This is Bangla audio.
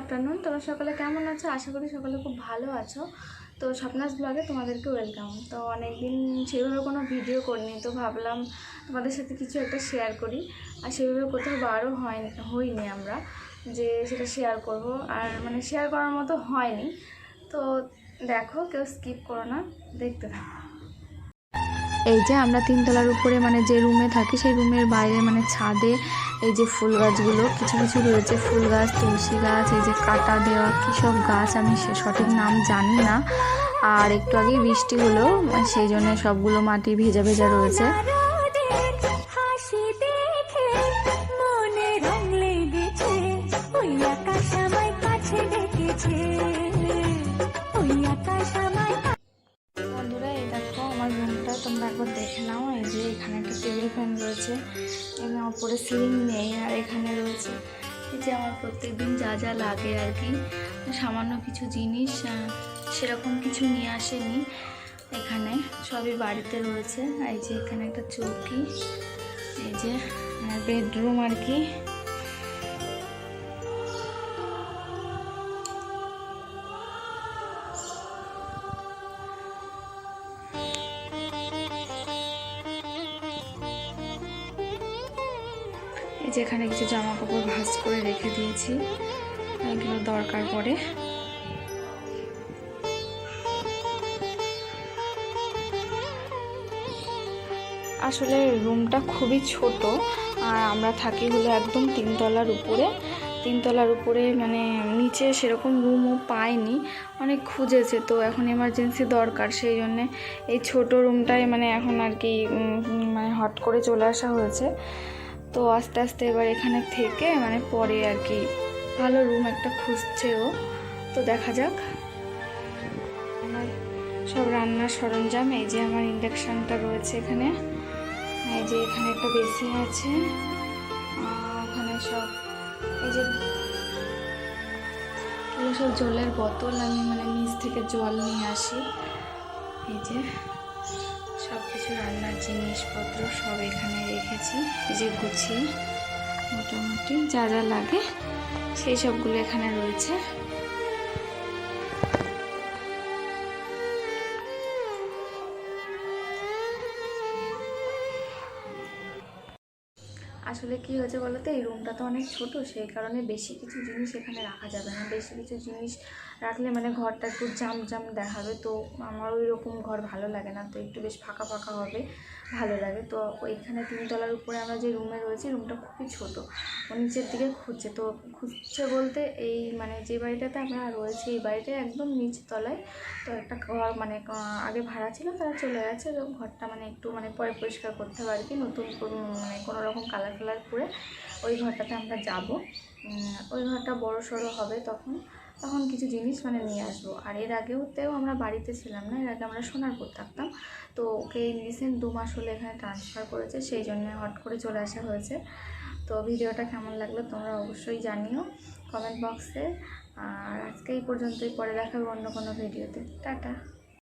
আফটারনুন। তোমরা সকলে কেমন আছো? আশা করি সকলে খুব ভালো আছো। তো স্বপ্নাস ব্লগে তোমাদেরকে ওয়েলকাম। তো অনেক দিন সেভাবে কোনো ভিডিও করিনি, তো ভাবলাম তোমাদের সাথে কিছু একটা শেয়ার করি। আর সেভাবে কোথাও বারও হইনি আমরা যে সেটা শেয়ার করব, আর মানে শেয়ার করার মতো হয়নি। তো দেখো, কেউ স্কিপ করো না, দেখতে থাকো। এই যে আমরা তিনতলার উপরে মানে যে রুমে থাকি সেই রুমের বাইরে মানে ছাদে এই যে ফুল গাছগুলো কিছু কিছু রয়েছে, ফুল গাছ, তুলসী গাছ, এই যে কাটা দেওয়া কী সব গাছ আমি সে সঠিক নাম জানি না। আর একটু আগেই বৃষ্টি হলো, সেই জন্য সবগুলো মাটি ভেজা ভেজা রয়েছে। বন্ধুরা, এই দেখো আমার রুমটা, তোমরা একবার দেখে নাও। এই যে এখানে একটা টেবিল ফ্যান রয়েছে, এখানে ওপরে সিলিং নেই, আর এখানে রয়েছে এই যে আমার প্রত্যেকদিন যা যা লাগে আর কি, সামান্য কিছু জিনিস, সেরকম কিছু নিয়ে আসেনি এখানে, সবই বাড়িতে রয়েছে। এই যে এখানে একটা চৌকি, এই যে বেডরুম আর কি। এই যে এখানে কিছু জামা কাপড় ভাঁজ করে রেখে দিয়েছি, এগুলো দরকার পড়ে। আসলে রুমটা খুবই ছোট, আর আমরা থাকি হলো একদম তিনতলার উপরে মানে নিচে সেরকম রুমও পাইনি, অনেক খুঁজেছে। তো এখন এমার্জেন্সি দরকার, সেই জন্যে এই ছোট রুমটাই মানে এখন আর কি মানে হট করে চলে আসা হয়েছে। তো আস্তে আস্তে এবার এখানে থেকে মানে পরে আর কি ভালো রুম একটা খুঁজছেও, তো দেখা যাক। আমার সব রান্নার সরঞ্জাম, এই যে আমার ইন্ডাকশানটা রয়েছে এখানে, এই যে এখানে একটা বেসিন আছে, ওখানে সব এই যে এগুলো সব জলের বোতল, আমি মানে নিচ থেকে জল নিয়ে আসি। এই যে সব কিছু রান্নার জিনিসপত্র সব এখানে রেখেছি, এই যে গুছিয়ে মোটামুটি যা যা লাগে সেই সবগুলো এখানে রয়েছে। আসলে কি হয়েছে বলো তো, এই রুমটা তো অনেক ছোট, সেই কারণে বেশি কিছু জিনিস এখানে রাখা যাবে না। বেশি কিছু জিনিস রাখলে মানে ঘরটা একটু জাম দেখাবে, তো আমার ওই রকম ঘর ভালো লাগে না, তো একটু বেশ ফাঁকা ফাঁকা হবে, ভালো লাগে। তো ওইখানে তিনতলার উপরে আমরা যে রুমে রয়েছি, রুমটা খুবই ছোট, ও নিচের দিকে খুঁজছে। তো খুঁজছে বলতে এই মানে যে বাড়িটাতে আমরা রয়েছি এই বাড়িটা একদম নিচ তলায়। তো একটা ঘর মানে আগে ভাড়া ছিল, তারা চলে গেছে, তো ঘরটা মানে একটু মানে পরে পরিষ্কার করতে হবে আর কি, নতুন মানে কোনো রকম কালার করে ওই ঘরটাতে আমরা যাব। ওই ঘরটা বড় সড়ো হবে, তখন কিছু জিনিস মানে নিয়ে আসবো। আর এর আগেওতেও আমরা বাড়িতে ছিলাম না, এর আগে আমরা সোনারপুর থাকতাম। তো ওকে রিসেন্ট 2 মাস হলে এখানে ট্রান্সফার করেছে, সেই জন্য হট করে চলে আসা হয়েছে। তো ভিডিওটা কেমন লাগলো তোমরা অবশ্যই জানিও কমেন্ট বক্সে। আর আজকে এই পর্যন্তই, পরে দেখাবো অন্য কোনো ভিডিওতে। টাটা।